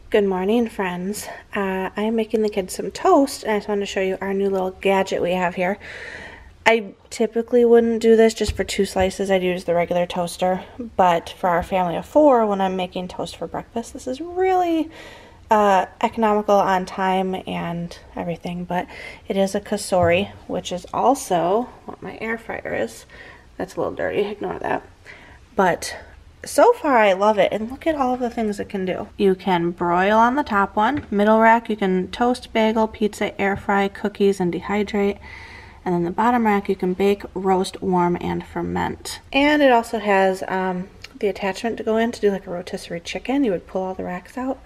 Good morning, friends. I'm making the kids some toast, and I just wanted to show you our new little gadget we have here. I typically wouldn't do this just for 2 slices. I'd use the regular toaster, but for our family of 4, when I'm making toast for breakfast, this is really economical on time and everything. But it is a Kasori, which is also what my air fryer is. That's a little dirty, ignore that. But so far I love it, and look at all of the things it can do. You can broil on the top one. Middle rack, you can toast, bagel, pizza, air fry, cookies, and dehydrate. And then the bottom rack, you can bake, roast, warm, and ferment. And it also has the attachment to go in to do like a rotisserie chicken. You would pull all the racks out.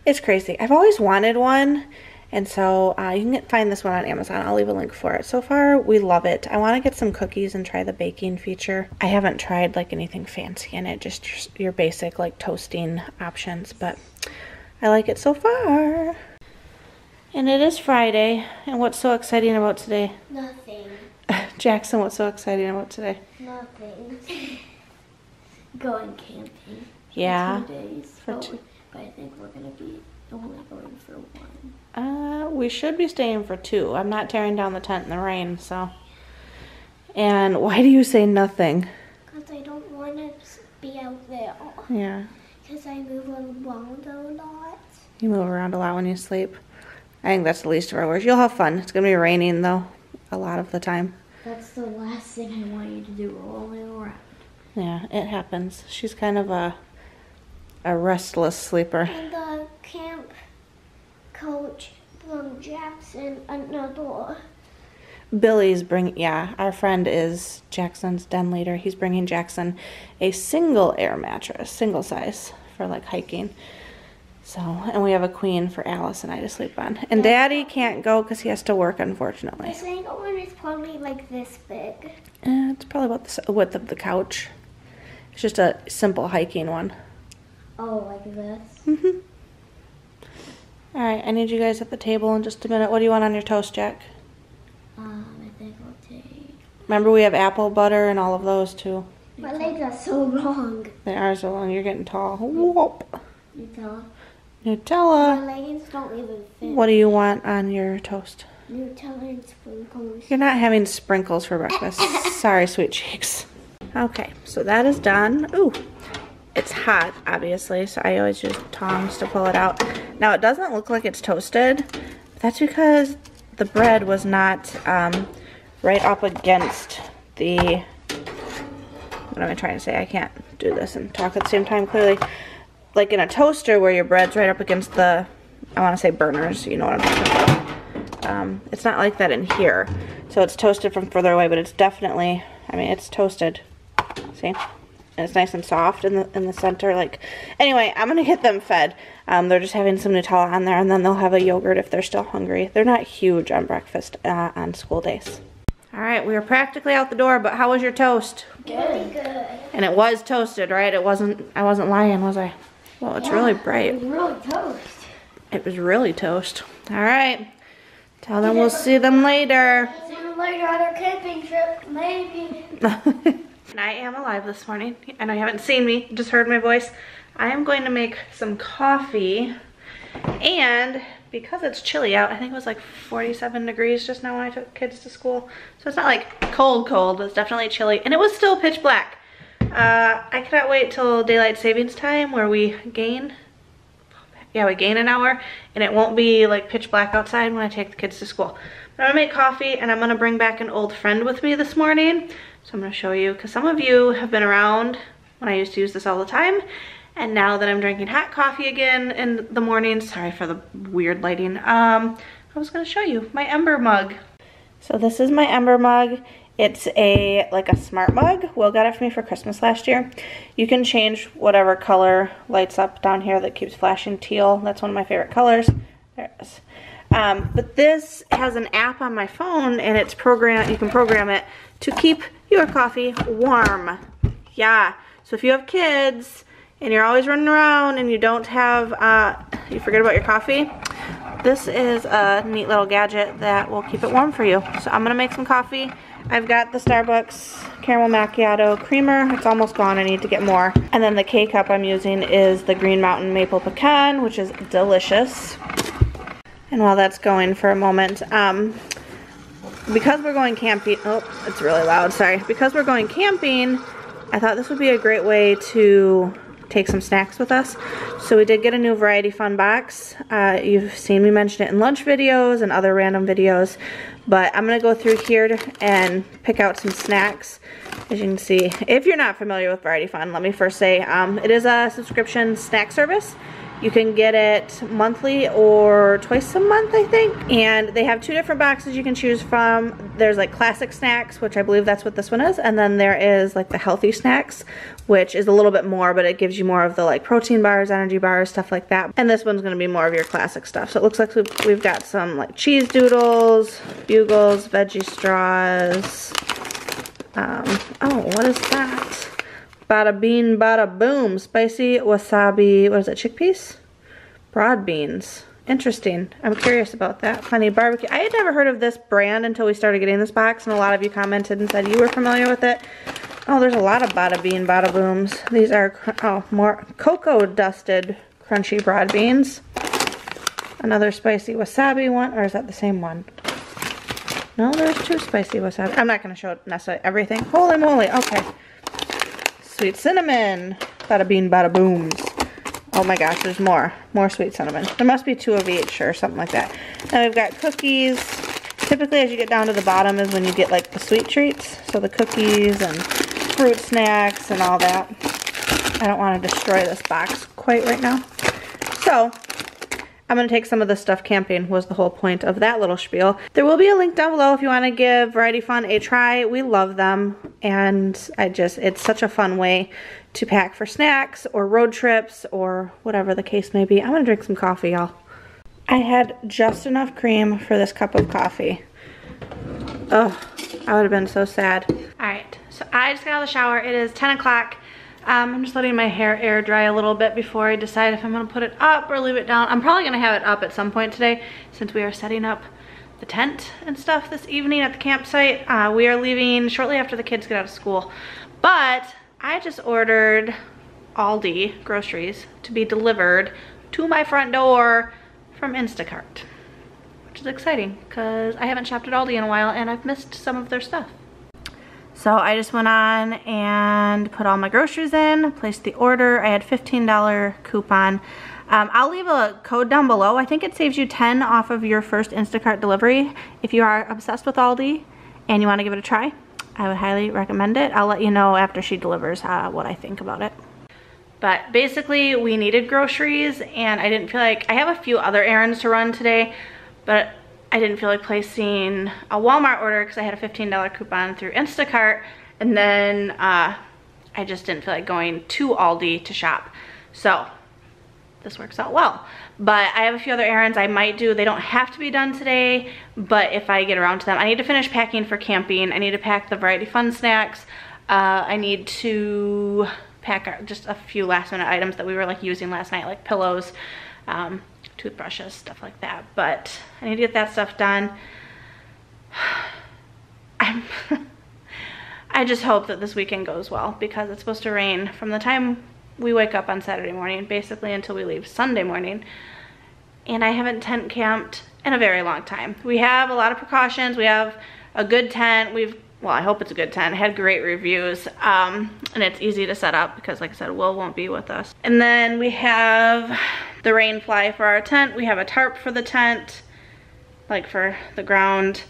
It's crazy. I've always wanted one, and so you can find this one on Amazon. I'll leave a link for it. So far, we love it. I want to get some cookies and try the baking feature. I haven't tried like anything fancy in it, just your basic like toasting options, but I like it so far. And it is Friday, and what's so exciting about today? Nothing. Jackson, what's so exciting about today? Nothing. Going camping. Yeah. For 2 days. But I think we're going to be only going for 1. We should be staying for 2. I'm not tearing down the tent in the rain, so. And why do you say nothing? Because I don't want to be out there. Yeah. Because I move around a lot. You move around a lot when you sleep. I think that's the least of our worries. You'll have fun. It's going to be raining, though, a lot of the time. That's the last thing I want you to do, rolling around. Yeah, it happens. She's kind of a restless sleeper. And the camp coach from Jackson, another. Billy's our friend is Jackson's den leader. He's bringing Jackson a single air mattress, single size, for like hiking. So, and we have a queen for Alice and I to sleep on. And Daddy can't go because he has to work, unfortunately. The single one is probably like this big. It's probably about the width of the couch. It's just a simple hiking one. Oh, like this? Mm-hmm. All right, I need you guys at the table in just a minute. What do you want on your toast, Jack? I think I'll take... Remember, we have apple butter and all of those, too. My legs are so long. They are so long. You're getting tall. Whoop. Nutella. Nutella. My legs don't even fit. What do you want on your toast? Nutella and sprinkles. You're not having sprinkles for breakfast. Sorry, sweet cheeks. Okay, so that is done. Ooh, it's hot, obviously, so I always use tongs to pull it out. Now, it doesn't look like it's toasted. That's because the bread was not right up against the... What am I trying to say? I can't do this and talk at the same time clearly. Like in a toaster where your bread's right up against the, I want to say burners, you know what I'm talking about. It's not like that in here. So it's toasted from further away, but it's definitely, I mean, it's toasted. See? And it's nice and soft in the center. Like, anyway, I'm going to get them fed. They're just having some Nutella on there, and then they'll have a yogurt if they're still hungry. They're not huge on breakfast on school days. All right, we are practically out the door, but how was your toast? Really good. And it was toasted, right? I wasn't lying, was I? Well, it's really bright. It was really toast. It was really toast. All right. Tell them we'll see them later. See you later on our camping trip, maybe. And I am alive this morning. I know you haven't seen me, you just heard my voice. I am going to make some coffee. And because it's chilly out, I think it was like 47 degrees just now when I took kids to school. So it's not like cold, but it's definitely chilly. And it was still pitch black. I cannot wait till daylight savings time where we gain an hour, and it won't be like pitch black outside when I take the kids to school. But I'm gonna make coffee, and I'm gonna bring back an old friend with me this morning. So I'm gonna show you, because some of you have been around when I used to use this all the time, and now that I'm drinking hot coffee again in the morning, sorry for the weird lighting, I was gonna show you my Ember mug. So this is my Ember mug. It's like a smart mug. Will got it for me for Christmas last year. You can change whatever color lights up down here that keeps flashing teal. That's one of my favorite colors. There it is. But this has an app on my phone, and it's you can program it to keep your coffee warm. Yeah. So if you have kids and you're always running around and you don't have, you forget about your coffee, this is a neat little gadget that will keep it warm for you. So I'm gonna make some coffee. I've got the Starbucks caramel macchiato creamer. It's almost gone, I need to get more. And then the K-cup I'm using is the Green Mountain Maple Pecan, which is delicious. And while that's going for a moment, because we're going camping, oh, it's really loud, sorry. Because we're going camping, I thought this would be a great way to take some snacks with us. So we did get a new Variety Fun box. You've seen me mention it in lunch videos and other random videos, but I'm gonna go through here and pick out some snacks. As you can see, if you're not familiar with Variety Fun, let me first say, it is a subscription snack service. You can get it monthly or twice a month, I think. And they have two different boxes you can choose from. There's like classic snacks, which I believe that's what this one is. And then there is like the healthy snacks, which is a little bit more, but it gives you more of the like protein bars, energy bars, stuff like that. And this one's gonna be more of your classic stuff. So it looks like we've got some like cheese doodles, bugles, veggie straws. Oh, what is that? Bada bean, bada boom. Spicy wasabi, what is it, chickpeas? Broad beans. Interesting. I'm curious about that. Honey barbecue. I had never heard of this brand until we started getting this box, and a lot of you commented and said you were familiar with it. Oh, there's a lot of bada bean, bada booms. These are, oh, more cocoa dusted crunchy broad beans. Another spicy wasabi one, or is that the same one? No, there's two spicy wasabi. I'm not going to show necessarily everything. Holy moly, okay. Sweet cinnamon, bada bean, bada booms. Oh my gosh, there's more sweet cinnamon. There must be two of each or something like that. Then we've got cookies. Typically as you get down to the bottom is when you get like the sweet treats. So the cookies and fruit snacks and all that. I don't want to destroy this box quite right now. So I'm going to take some of this stuff camping, was the whole point of that little spiel. There will be a link down below if you want to give Variety Fun a try. We love them, and it's such a fun way to pack for snacks or road trips or whatever the case may be. I'm going to drink some coffee, y'all. I had just enough cream for this cup of coffee. Oh, I would have been so sad. All right, so I just got out of the shower. It is 10 o'clock. I'm just letting my hair air dry a little bit before I decide if I'm gonna put it up or leave it down. I'm probably gonna have it up at some point today since we are setting up the tent and stuff this evening at the campsite. We are leaving shortly after the kids get out of school. But I just ordered Aldi groceries to be delivered to my front door from Instacart, which is exciting because I haven't shopped at Aldi in a while and I've missed some of their stuff. So I just went on and put all my groceries in, placed the order. I had $15 coupon. I'll leave a code down below. I think it saves you 10 off of your first Instacart delivery. If you are obsessed with Aldi and you want to give it a try, I would highly recommend it. I'll let you know after she delivers what I think about it. But basically we needed groceries and I didn't feel like, I have a few other errands to run today, but I didn't feel like placing a Walmart order because I had a $15 coupon through Instacart, and then I just didn't feel like going to Aldi to shop. So this works out well. But I have a few other errands I might do. They don't have to be done today, but if I get around to them, I need to finish packing for camping. I need to pack the Variety Fun snacks. I need to pack just a few last minute items that we were like using last night, like pillows, toothbrushes, stuff like that. But I need to get that stuff done. I just hope that this weekend goes well because it's supposed to rain from the time we wake up on Saturday morning, basically until we leave Sunday morning. And I haven't tent camped in a very long time. We have a lot of precautions. We have a good tent. Well, I hope it's a good tent. It had great reviews, and it's easy to set up because, like I said, Will won't be with us. And then we have the rain fly for our tent. We have a tarp for the tent, like for the ground.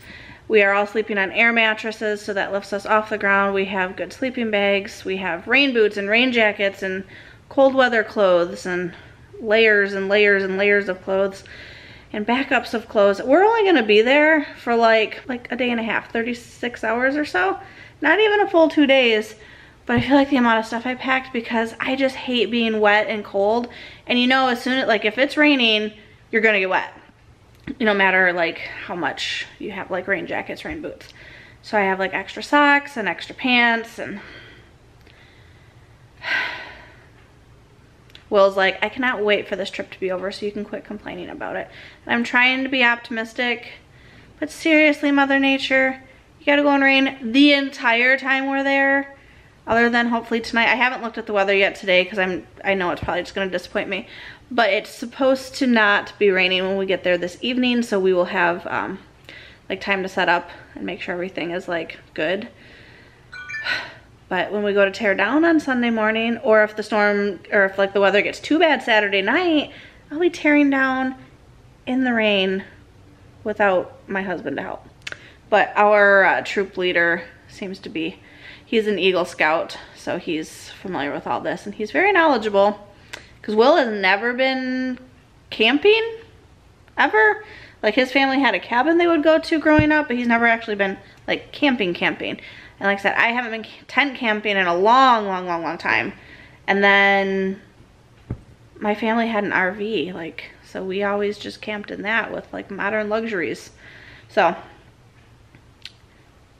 We are all sleeping on air mattresses, so that lifts us off the ground. We have good sleeping bags. We have rain boots and rain jackets and cold weather clothes and layers and layers and layers of clothes and backups of clothes. We're only gonna be there for like a day and a half, 36 hours or so. Not even a full 2 days, but I feel like the amount of stuff I packed because I just hate being wet and cold. And you know, as soon as, like if it's raining, you're gonna get wet. No matter like how much you have like rain jackets, rain boots. So I have like extra socks and extra pants and Will's like, I cannot wait for this trip to be over so you can quit complaining about it. And I'm trying to be optimistic, but seriously, Mother Nature, you gotta go in rain the entire time we're there, other than hopefully tonight. I haven't looked at the weather yet today because I know it's probably just gonna disappoint me, but it's supposed to not be raining when we get there this evening, so we will have like time to set up and make sure everything is like good. But when we go to tear down on Sunday morning, or if the storm, or if like the weather gets too bad Saturday night, I'll be tearing down in the rain without my husband to help. But our troop leader seems to be, he's an Eagle Scout, so he's familiar with all this, and he's very knowledgeable, because Will has never been camping, ever. Like, his family had a cabin they would go to growing up, but he's never actually been like camping. And like I said, I haven't been tent camping in a long time. And then my family had an RV, like, so we always just camped in that with like modern luxuries. So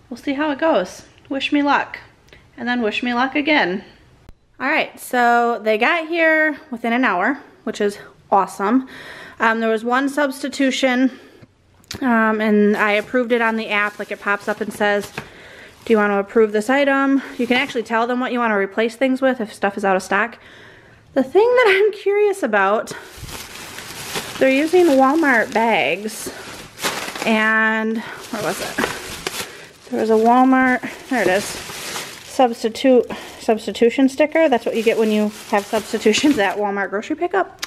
we'll see how it goes. Wish me luck. And then wish me luck again. All right, so they got here within an hour, which is awesome. There was one substitution, and I approved it on the app. Like, it pops up and says, do you want to approve this item? You can actually tell them what you want to replace things with if stuff is out of stock. The thing that I'm curious about, they're using Walmart bags. And where was it? There was a Walmart, there it is, substitution sticker. That's what you get when you have substitutions at Walmart grocery pickup.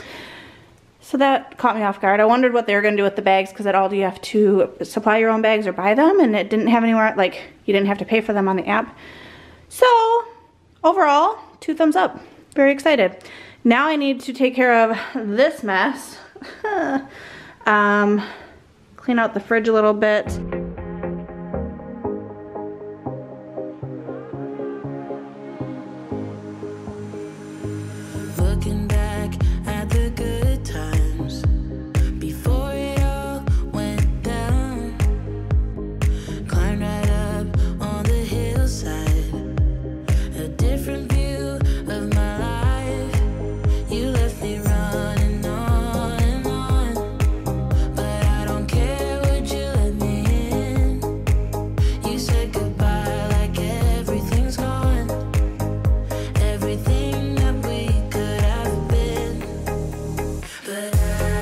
So that caught me off guard. I wondered what they were going to do with the bags, because at all, do you have to supply your own bags or buy them? And it didn't have anywhere, like, you didn't have to pay for them on the app. So overall, 2 thumbs up. Very excited. Now I need to take care of this mess. Clean out the fridge a little bit. Looking back at the good times before it all went down. Climbed right up on the hillside, a different view of my life. You left me running on and on, but I don't care, would you let me in? You said goodbye like everything's gone, everything that we could have been. But I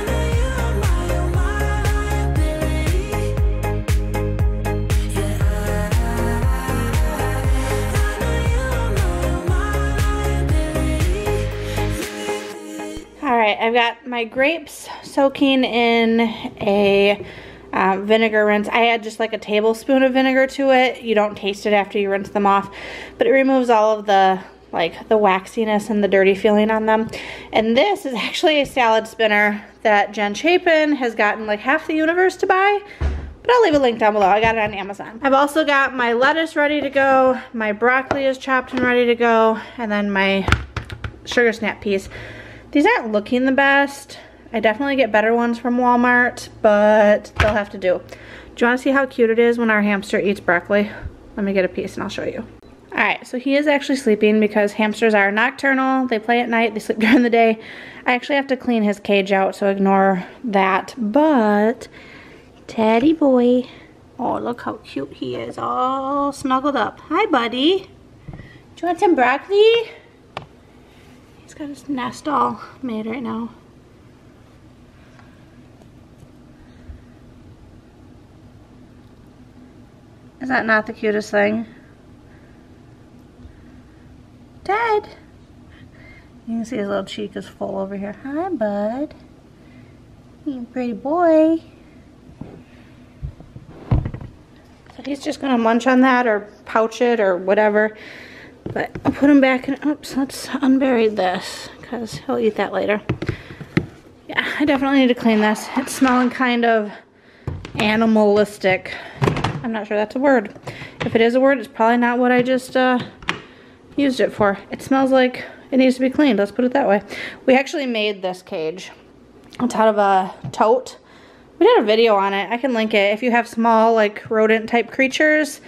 know you are my liability. Yeah, I know you are my liability. All right, I've got my grapes soaking in a vinegar rinse. I add just like a tablespoon of vinegar to it. You don't taste it after you rinse them off, but it removes all of the like the waxiness and the dirty feeling on them. And this is actually a salad spinner that Jen Chapin has gotten like half the universe to buy, but I'll leave a link down below. I got it on Amazon. I've also got my lettuce ready to go, my broccoli is chopped and ready to go, and then my sugar snap peas. These aren't looking the best. I definitely get better ones from Walmart, but they'll have to do. Do you want to see how cute it is when our hamster eats broccoli? Let me get a piece and I'll show you. All right, so he is actually sleeping because hamsters are nocturnal. They play at night, they sleep during the day. I actually have to clean his cage out, so ignore that. But, Teddy boy. Oh, look how cute he is, all snuggled up. Hi, buddy. Do you want some broccoli? He's got his nest all made right now. Is that not the cutest thing? Dad! You can see his little cheek is full over here. Hi, bud. You pretty boy. So he's just gonna munch on that or pouch it or whatever. But I'll put him back in. Oops, let's unbury this because he'll eat that later. Yeah, I definitely need to clean this. It's smelling kind of animalistic. I'm not sure that's a word. If it is a word, it's probably not what I just used it for. It smells like it needs to be cleaned, let's put it that way. We actually made this cage. It's out of a tote. We did a video on it. I can link it. If you have small, like, rodent type creatures,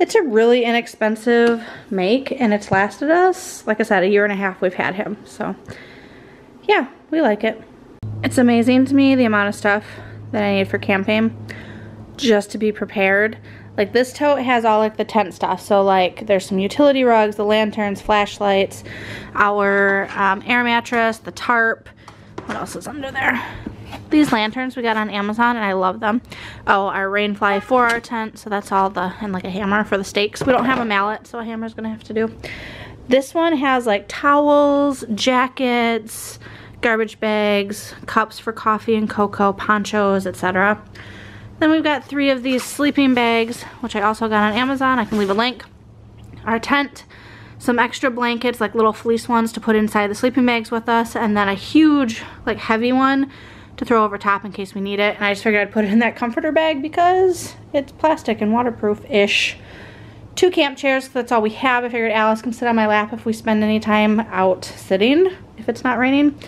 It's a really inexpensive make, and it's lasted us, like I said, 1.5 years we've had him. So yeah, we like it. It's amazing to me the amount of stuff that I need for camping just to be prepared. Like this tote has all like the tent stuff. So like there's some utility rugs, the lanterns, flashlights, our air mattress, the tarp. What else is under there? These lanterns we got on Amazon and I love them. Oh, our rain fly for our tent. So that's all the, and like a hammer for the stakes. We don't have a mallet, so a hammer's gonna have to do. This one has like towels, jackets, garbage bags, cups for coffee and cocoa, ponchos, etc. Then we've got 3 of these sleeping bags, which I also got on Amazon. I can leave a link. Our tent, some extra blankets, like little fleece ones to put inside the sleeping bags with us, and then a huge, like heavy one to throw over top in case we need it. And I just figured I'd put it in that comforter bag because it's plastic and waterproof-ish. 2 camp chairs, that's all we have. I figured Alice can sit on my lap if we spend any time out sitting, if it's not raining.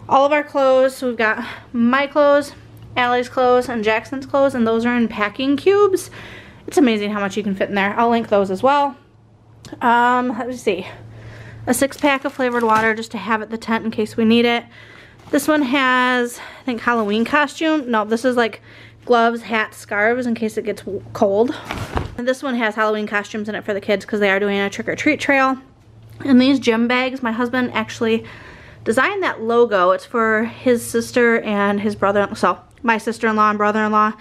All of our clothes, so we've got my clothes, Allie's clothes, and Jackson's clothes, and those are in packing cubes. It's amazing how much you can fit in there. I'll link those as well. Let me see. A 6-pack of flavored water just to have at the tent in case we need it. This one has, I think, Halloween costume. No, this is like gloves, hats, scarves in case it gets cold. And this one has Halloween costumes in it for the kids because they are doing a trick-or-treat trail. And these gym bags, my husband actually designed that logo. It's for his sister and his brother. So my sister-in-law and brother-in-law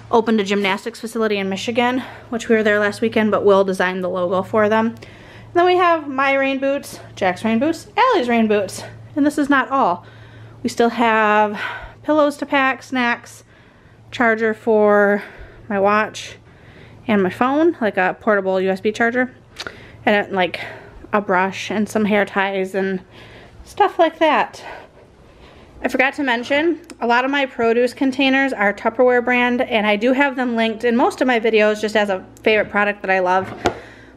opened a gymnastics facility in Michigan, which we were there last weekend, but Will designed the logo for them. And then we have my rain boots, Jack's rain boots, Allie's rain boots. And this is not all. We still have pillows to pack, snacks, charger for my watch and my phone, like a portable USB charger, and like a brush and some hair ties and stuff like that. I forgot to mention, a lot of my produce containers are Tupperware brand, and I do have them linked in most of my videos just as a favorite product that I love.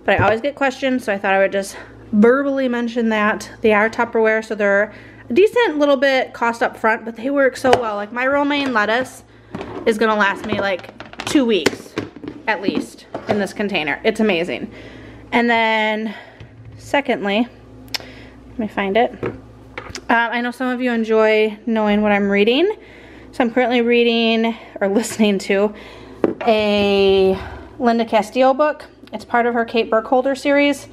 But I always get questions, so I thought I would just verbally mention that. They are Tupperware, so they're a decent little bit cost up front, but they work so well. Like my romaine lettuce is gonna last me like 2 weeks at least in this container. It's amazing. And then secondly, let me find it. I know some of you enjoy knowing what I'm reading. So I'm currently reading or listening to a Linda Castillo book. It's part of her Kate Burkholder series.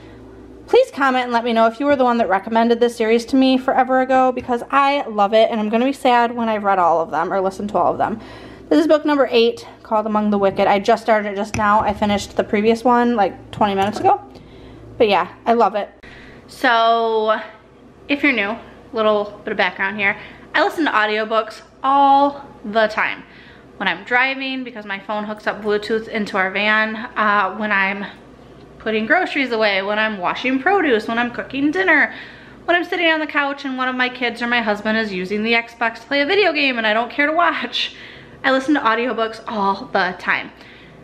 Please comment and let me know if you were the one that recommended this series to me forever ago, because I love it and I'm going to be sad when I've read all of them or listened to all of them. This is book number 8 called Among the Wicked. I just started it just now. I finished the previous one like 20 minutes ago. But yeah, I love it. So if you're new, little bit of background here. I listen to audiobooks all the time. When I'm driving, because my phone hooks up Bluetooth into our van, when I'm putting groceries away, when I'm washing produce, when I'm cooking dinner, when I'm sitting on the couch and one of my kids or my husband is using the Xbox to play a video game and I don't care to watch. I listen to audiobooks all the time.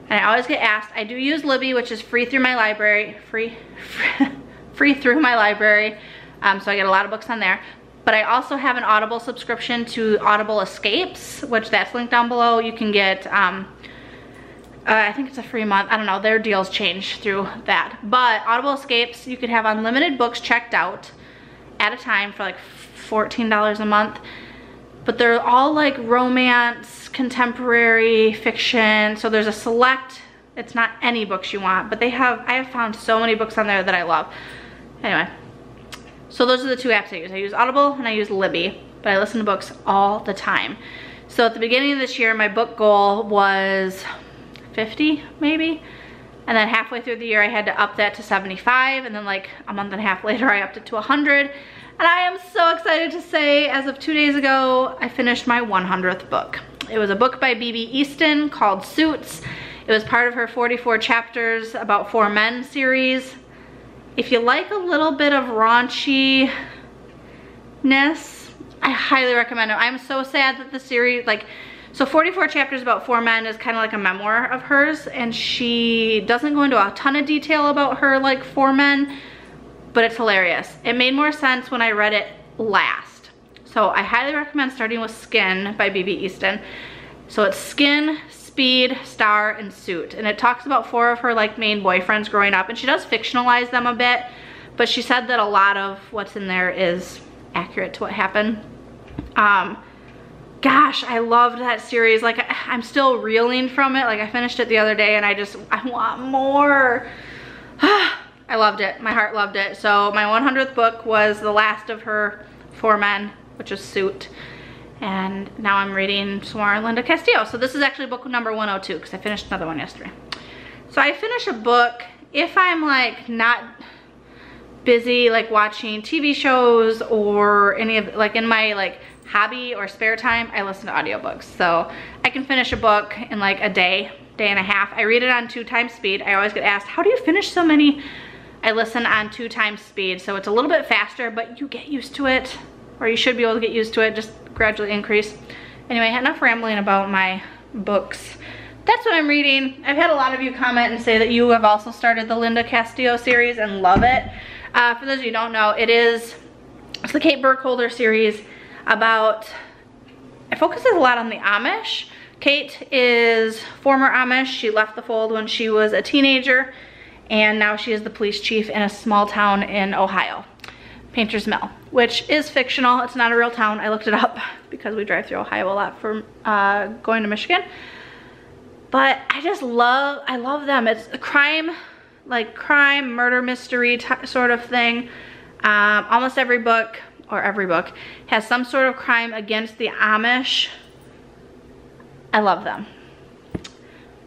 And I always get asked, I do use Libby, which is free through my library, free through my library. So I get a lot of books on there. But I also have an Audible subscription to Audible Escapes, which that's linked down below. You can get, I think it's a free month. I don't know, their deals change through that. But Audible Escapes, you could have unlimited books checked out at a time for like $14 a month. But they're all like romance, contemporary, fiction. So there's a select, it's not any books you want, but I have found so many books on there that I love. Anyway. So those are the 2 apps I use. I use Audible and I use Libby, but I listen to books all the time. So at the beginning of this year, my book goal was 50 maybe. And then halfway through the year, I had to up that to 75. And then like a month and a half later, I upped it to 100. And I am so excited to say, as of 2 days ago, I finished my 100th book. It was a book by B.B. Easton called Suits. It was part of her 44 chapters about 4 men series. If you like a little bit of raunchiness, I highly recommend it. I'm so sad that the series, so 44 chapters about 4 men is kind of like a memoir of hers, and she doesn't go into a ton of detail about her 4 men, but it's hilarious. It made more sense when I read it last. So I highly recommend starting with Skin by B.B. Easton. So it's Skin, Speed, Star, and Suit. And it talks about 4 of her like main boyfriends growing up, and she does fictionalize them a bit, but she said that a lot of what's in there is accurate to what happened. Gosh, I loved that series. Like, I'm still reeling from it. Like, I finished it the other day and I want more. I loved it. My heart loved it. So my 100th book was the last of her 4 men, which is Suit. And now I'm reading some more Linda Castillo. So this is actually book number 102 because I finished another one yesterday. So I finish a book if I'm like not busy like watching TV shows or any of, like in my like hobby or spare time, I listen to audiobooks. So I can finish a book in like a day and a half. I read it on 2 times speed. I always get asked, how do you finish so many? I listen on 2 times speed, so it's a little bit faster, but you get used to it, or you should be able to get used to it, just gradually increase. Anyway, enough rambling about my books. That's what I'm reading. I've had a lot of you comment and say that you have also started the Linda Castillo series and love it. For those of you who don't know, it's the Kate Burkholder series about, it focuses a lot on the Amish. Kate is former Amish. She left the fold when she was a teenager, and now she is the police chief in a small town in Ohio, Painter's Mill, which is fictional. It's not a real town. I looked it up because we drive through Ohio a lot for going to Michigan. But I love them. It's a crime, murder mystery sort of thing. Almost every book has some sort of crime against the Amish. I love them.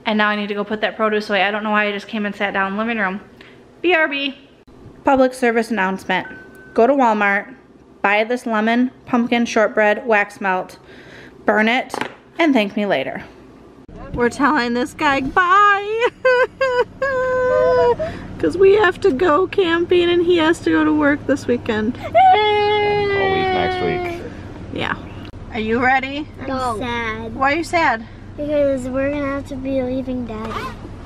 And now I need to go put that produce away. I don't know why I just came and sat down in the living room. BRB. Public service announcement. Go to Walmart, buy this lemon pumpkin shortbread wax melt, burn it, and thank me later. We're telling this guy bye because we have to go camping and he has to go to work this weekend. I'll leave next week. Yeah. Are you ready? I'm sad. Why are you sad? Because we're gonna have to be leaving Daddy.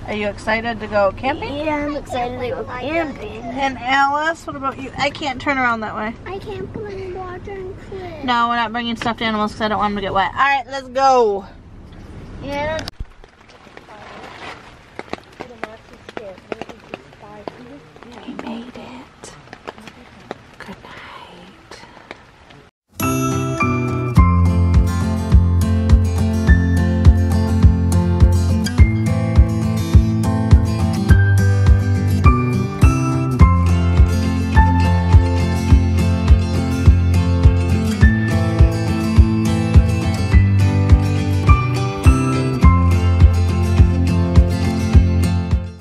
Are you excited to go camping? Yeah, I'm excited to go camping. And Alice, what about you? I can't turn around that way. I can't bring water and food. No, we're not bringing stuffed animals because I don't want them to get wet. All right, let's go. Yeah.